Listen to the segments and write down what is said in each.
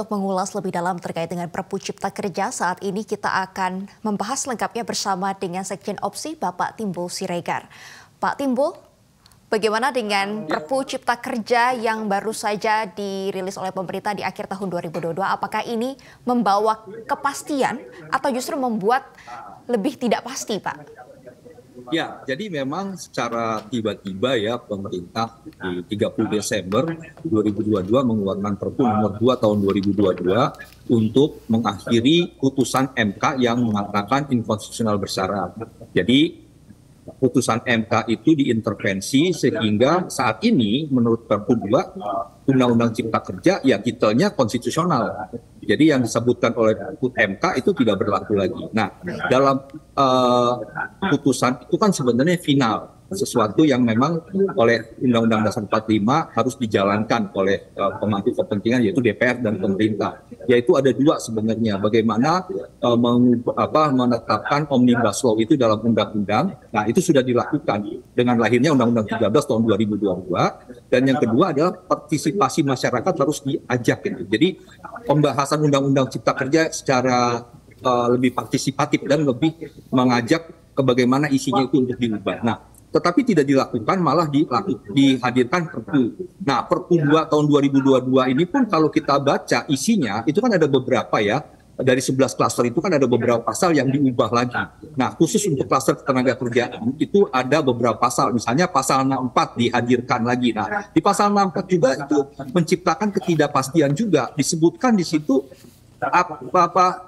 Untuk mengulas lebih dalam terkait dengan Perpu Cipta Kerja, saat ini kita akan membahas lengkapnya bersama dengan Sekjen Opsi, Bapak Timbul Siregar. Pak Timbul, bagaimana dengan Perpu Cipta Kerja yang baru saja dirilis oleh pemerintah di akhir tahun 2022? Apakah ini membawa kepastian atau justru membuat lebih tidak pasti, Pak? Ya, jadi memang secara tiba-tiba ya pemerintah di 30 Desember 2022 mengeluarkan Perpu nomor 2 tahun 2022 untuk mengakhiri putusan MK yang mengatakan inkonstitusional bersyarat. Jadi putusan MK itu diintervensi sehingga saat ini menurut Perpu 2 Undang-Undang Cipta Kerja ya titelnya konstitusional. Jadi yang disebutkan oleh MK itu tidak berlaku lagi. Nah, dalam putusan itu kan sebenarnya final, sesuatu yang memang oleh Undang-Undang Dasar 45 harus dijalankan oleh pemangku kepentingan yaitu DPR dan pemerintah. Yaitu ada dua sebenarnya, bagaimana menetapkan Omnibus Law itu dalam undang-undang. Nah, itu sudah dilakukan dengan lahirnya Undang-Undang 13 tahun 2022. Dan yang kedua adalah partisipasi masyarakat harus diajak gitu. Jadi pembahasan Undang-Undang Cipta Kerja secara lebih partisipatif dan lebih mengajak ke bagaimana isinya itu untuk diubah. Nah, tetapi tidak dilakukan, malah dihadirkan Perpu. Nah, Perpu 2 tahun 2022 ini pun kalau kita baca isinya, itu kan ada beberapa ya, dari 11 klaster itu kan ada beberapa pasal yang diubah lagi. Nah, khusus untuk klaster ketenaga kerjaan, itu ada beberapa pasal, misalnya pasal 64 dihadirkan lagi. Nah, di pasal 64 juga itu menciptakan ketidakpastian juga, disebutkan di situ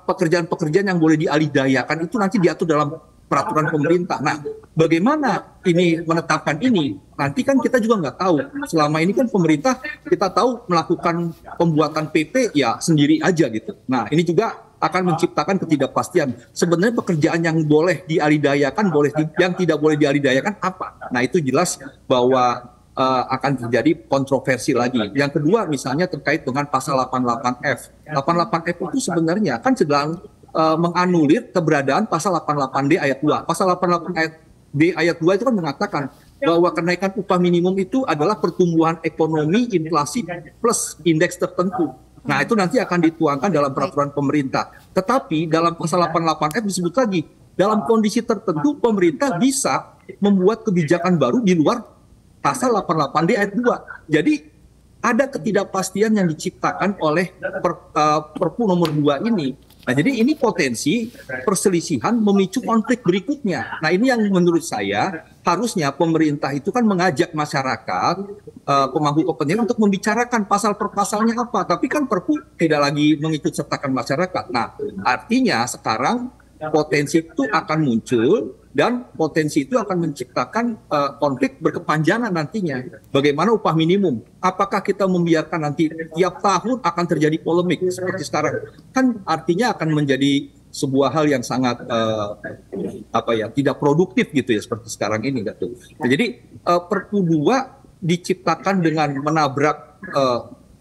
pekerjaan-pekerjaan yang boleh dialidayakan itu nanti diatur dalam peraturan pemerintah. Nah, bagaimana ini menetapkan ini? Nanti kan kita juga nggak tahu. Selama ini kan pemerintah kita tahu melakukan pembuatan PP ya sendiri aja gitu. Nah, ini juga akan menciptakan ketidakpastian. Sebenarnya pekerjaan yang boleh dialidayakan, yang tidak boleh dialidayakan apa? Nah, itu jelas bahwa akan terjadi kontroversi lagi. Yang kedua misalnya terkait dengan pasal 88F. 88F itu sebenarnya kan sedang menganulir keberadaan pasal 88D ayat 2. Pasal 88D ayat 2 itu kan mengatakan bahwa kenaikan upah minimum itu adalah pertumbuhan ekonomi inflasi plus indeks tertentu. Nah, itu nanti akan dituangkan dalam peraturan pemerintah. Tetapi dalam pasal 88F disebut lagi, dalam kondisi tertentu pemerintah bisa membuat kebijakan baru di luar pasal 88D ayat 2. Jadi ada ketidakpastian yang diciptakan oleh Perpu nomor 2 ini. Nah, jadi ini potensi perselisihan memicu konflik berikutnya. Nah, ini yang menurut saya harusnya pemerintah itu kan mengajak masyarakat, pemangku kepentingan untuk membicarakan pasal per pasalnya apa. Tapi kan Perpu tidak lagi mengikut sertakan masyarakat. Nah, artinya sekarang potensi itu akan muncul dan potensi itu akan menciptakan konflik berkepanjangan nantinya. Bagaimana upah minimum? Apakah kita membiarkan nanti tiap tahun akan terjadi polemik seperti sekarang? Kan artinya akan menjadi sebuah hal yang sangat tidak produktif gitu ya seperti sekarang ini gitu. Nah, jadi Perpu 2 diciptakan dengan menabrak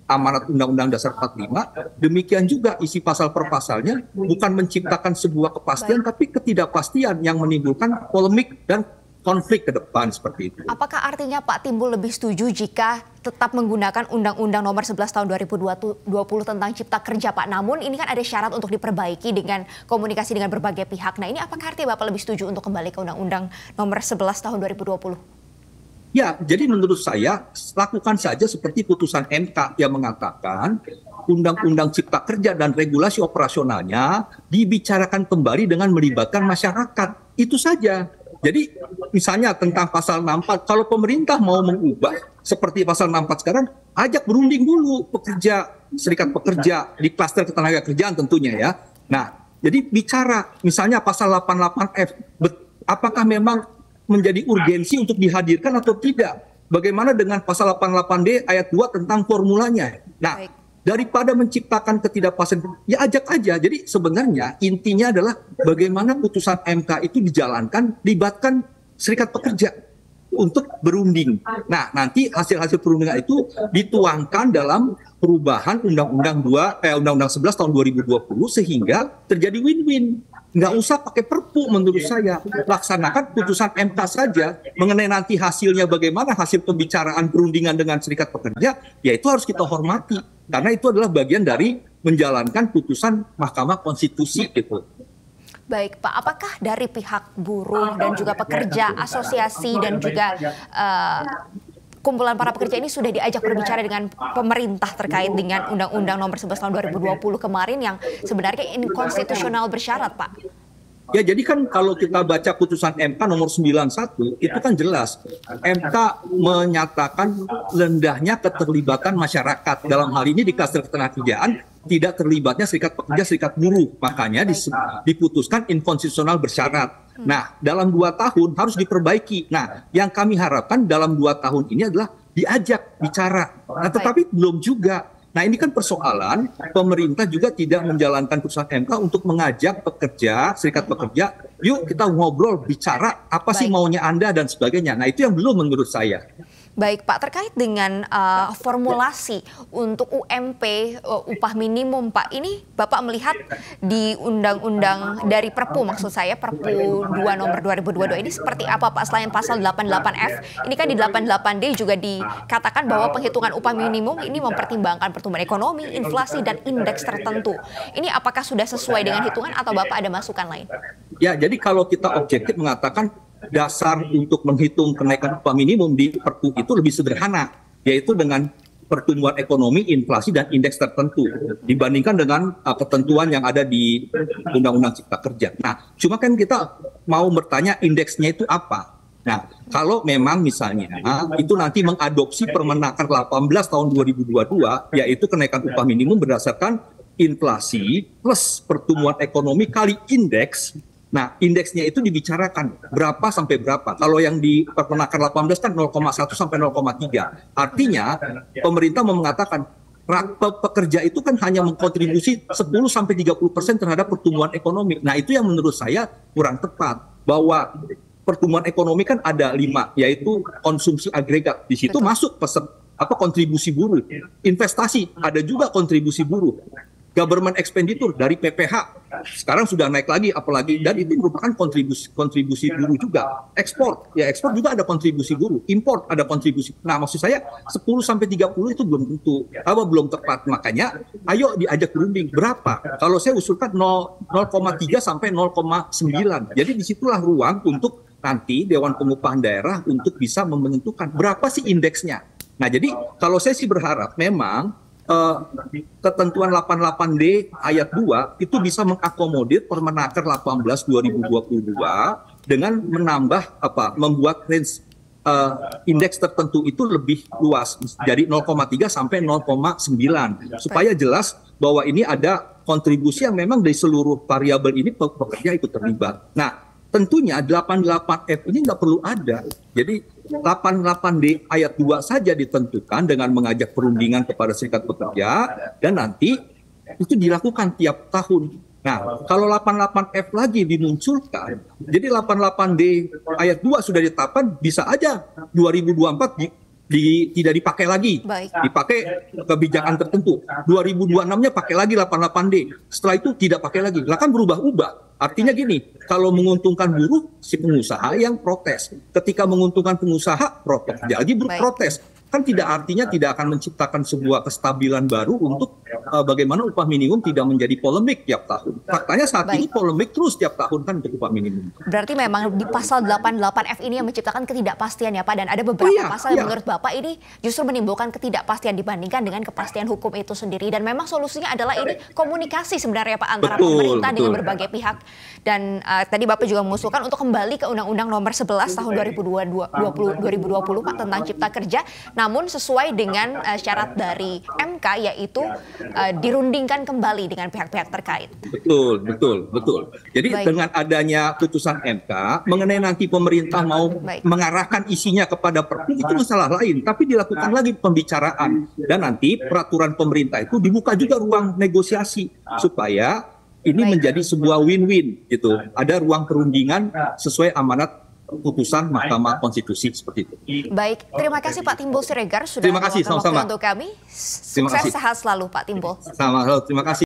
amanat Undang-Undang Dasar 45, demikian juga isi pasal per pasalnya bukan menciptakan sebuah kepastian, tapi ketidakpastian yang menimbulkan polemik dan konflik ke depan seperti itu. Apakah artinya Pak Timbul lebih setuju jika tetap menggunakan Undang-Undang nomor 11 tahun 2020 tentang Cipta Kerja, Pak? Namun ini kan ada syarat untuk diperbaiki dengan komunikasi dengan berbagai pihak. Nah, ini apakah artinya Bapak lebih setuju untuk kembali ke Undang-Undang nomor 11 tahun 2020? Ya, jadi menurut saya lakukan saja seperti putusan MK yang mengatakan Undang-Undang Cipta Kerja dan regulasi operasionalnya dibicarakan kembali dengan melibatkan masyarakat. Itu saja. Jadi misalnya tentang pasal 64, kalau pemerintah mau mengubah seperti pasal 64 sekarang, ajak berunding dulu pekerja, serikat pekerja di klaster ketenaga kerjaan tentunya ya. Nah, jadi bicara misalnya pasal 88F, apakah memang menjadi urgensi untuk dihadirkan atau tidak? Bagaimana dengan pasal 88D ayat 2 tentang formulanya? Nah, daripada menciptakan ketidakpastian, ya ajak aja. Jadi sebenarnya intinya adalah bagaimana putusan MK itu dijalankan, libatkan serikat pekerja untuk berunding. Nah, nanti hasil-hasil perundingan itu dituangkan dalam perubahan Undang-Undang 11 tahun 2020 sehingga terjadi win-win. Nggak usah pakai Perpu menurut saya. Laksanakan putusan MK saja. Mengenai nanti hasilnya bagaimana, hasil pembicaraan perundingan dengan serikat pekerja, ya itu harus kita hormati. Karena itu adalah bagian dari menjalankan putusan Mahkamah Konstitusi gitu. Baik Pak, apakah dari pihak buruh dan juga pekerja, asosiasi dan juga kumpulan para pekerja ini sudah diajak berbicara dengan pemerintah terkait dengan Undang-Undang Nomor 11 Tahun 2020 kemarin yang sebenarnya inkonstitusional bersyarat, Pak? Ya, jadi kan kalau kita baca putusan MK nomor 91, itu kan jelas. MK menyatakan rendahnya keterlibatan masyarakat. Dalam hal ini di klaster ketenagakerjaan, tidak terlibatnya serikat pekerja, serikat buruh. Makanya diputuskan inkonstitusional bersyarat. Nah, dalam 2 tahun harus diperbaiki. Nah, yang kami harapkan dalam 2 tahun ini adalah diajak bicara. Nah, tetapi belum juga. Nah, ini kan persoalan pemerintah juga tidak menjalankan putusan MK untuk mengajak pekerja, serikat pekerja, yuk kita ngobrol, bicara apa sih maunya Anda dan sebagainya. Nah, itu yang belum menurut saya. Baik Pak, terkait dengan formulasi untuk UMP, upah minimum Pak, ini Bapak melihat di undang-undang dari Perpu, maksud saya Perpu 2 nomor 2022 ini seperti apa Pak, selain pasal 88F, ini kan di 88D juga dikatakan bahwa penghitungan upah minimum ini mempertimbangkan pertumbuhan ekonomi, inflasi, dan indeks tertentu. Ini apakah sudah sesuai dengan hitungan atau Bapak ada masukan lain? Ya, jadi kalau kita objektif mengatakan dasar untuk menghitung kenaikan upah minimum di Perpu itu lebih sederhana, yaitu dengan pertumbuhan ekonomi, inflasi, dan indeks tertentu dibandingkan dengan ketentuan yang ada di Undang-Undang Cipta Kerja. Nah, cuma kan kita mau bertanya indeksnya itu apa? Nah, kalau memang misalnya itu nanti mengadopsi Permenaker 18 tahun 2022, yaitu kenaikan upah minimum berdasarkan inflasi plus pertumbuhan ekonomi kali indeks. Nah, indeksnya itu dibicarakan berapa sampai berapa. Kalau yang di Permenaker 18 kan 0,1 sampai 0,3. Artinya pemerintah mau mengatakan pekerja itu kan hanya mengkontribusi 10 sampai 30% terhadap pertumbuhan ekonomi. Nah, itu yang menurut saya kurang tepat. Bahwa pertumbuhan ekonomi kan ada 5, yaitu konsumsi agregat. Di situ masuk kontribusi buruh. Investasi ada juga kontribusi buruh. Government expenditure dari PPH sekarang sudah naik lagi, apalagi, dan itu merupakan kontribusi buruh juga. Ekspor juga ada kontribusi buruh. Import ada kontribusi. Nah, maksud saya 10 sampai 30 itu belum tentu, belum tepat. Makanya ayo diajak berunding berapa. Kalau saya usulkan 0,3 sampai 0,9. Jadi disitulah ruang untuk nanti Dewan Pengupahan Daerah untuk bisa menentukan berapa sih indeksnya. Nah, jadi kalau saya sih berharap memang ketentuan 88D ayat 2 itu bisa mengakomodir Permenaker 18 2022 dengan menambah membuat range indeks tertentu itu lebih luas, jadi 0,3 sampai 0,9 supaya jelas bahwa ini ada kontribusi yang memang dari seluruh variabel ini pekerja ikut terlibat. Nah, tentunya 88F ini nggak perlu ada. Jadi 88D ayat 2 saja ditentukan dengan mengajak perundingan kepada serikat pekerja dan nanti itu dilakukan tiap tahun. Nah, kalau 88F lagi dimunculkan, jadi 88D ayat 2 sudah ditetapkan, bisa aja 2024 tidak dipakai lagi. Dipakai kebijakan tertentu. 2026-nya pakai lagi 88D. Setelah itu tidak pakai lagi. Lah kan berubah-ubah. Artinya gini, kalau menguntungkan buruh, si pengusaha yang protes. Ketika menguntungkan pengusaha, jadi berprotes. Kan artinya tidak akan menciptakan sebuah kestabilan baru untuk bagaimana upah minimum tidak menjadi polemik tiap tahun. Faktanya saat ini polemik terus tiap tahun kan untuk upah minimum. Berarti memang di pasal 88F ini yang menciptakan ketidakpastian ya Pak, dan ada beberapa pasal yang menurut Bapak ini justru menimbulkan ketidakpastian dibandingkan dengan kepastian hukum itu sendiri. Dan memang solusinya adalah ini komunikasi sebenarnya Pak antara pemerintah dengan berbagai pihak. Dan tadi Bapak juga mengusulkan untuk kembali ke Undang-Undang Nomor 11 Tahun 2020 Pak tentang Cipta Kerja. Namun sesuai dengan syarat dari MK, yaitu dirundingkan kembali dengan pihak-pihak terkait. Betul. Jadi dengan adanya putusan MK mengenai nanti pemerintah mau mengarahkan isinya kepada Perpu itu masalah lain, tapi dilakukan lagi pembicaraan dan nanti peraturan pemerintah itu dibuka juga ruang negosiasi supaya ini menjadi sebuah win-win gitu. Ada ruang perundingan sesuai amanat putusan Mahkamah Konstitusi seperti itu. Baik, terima kasih Pak Timbul Siregar sudah meluangkan waktu untuk kami. Sukses, sehat selalu Pak Timbul. Terima kasih.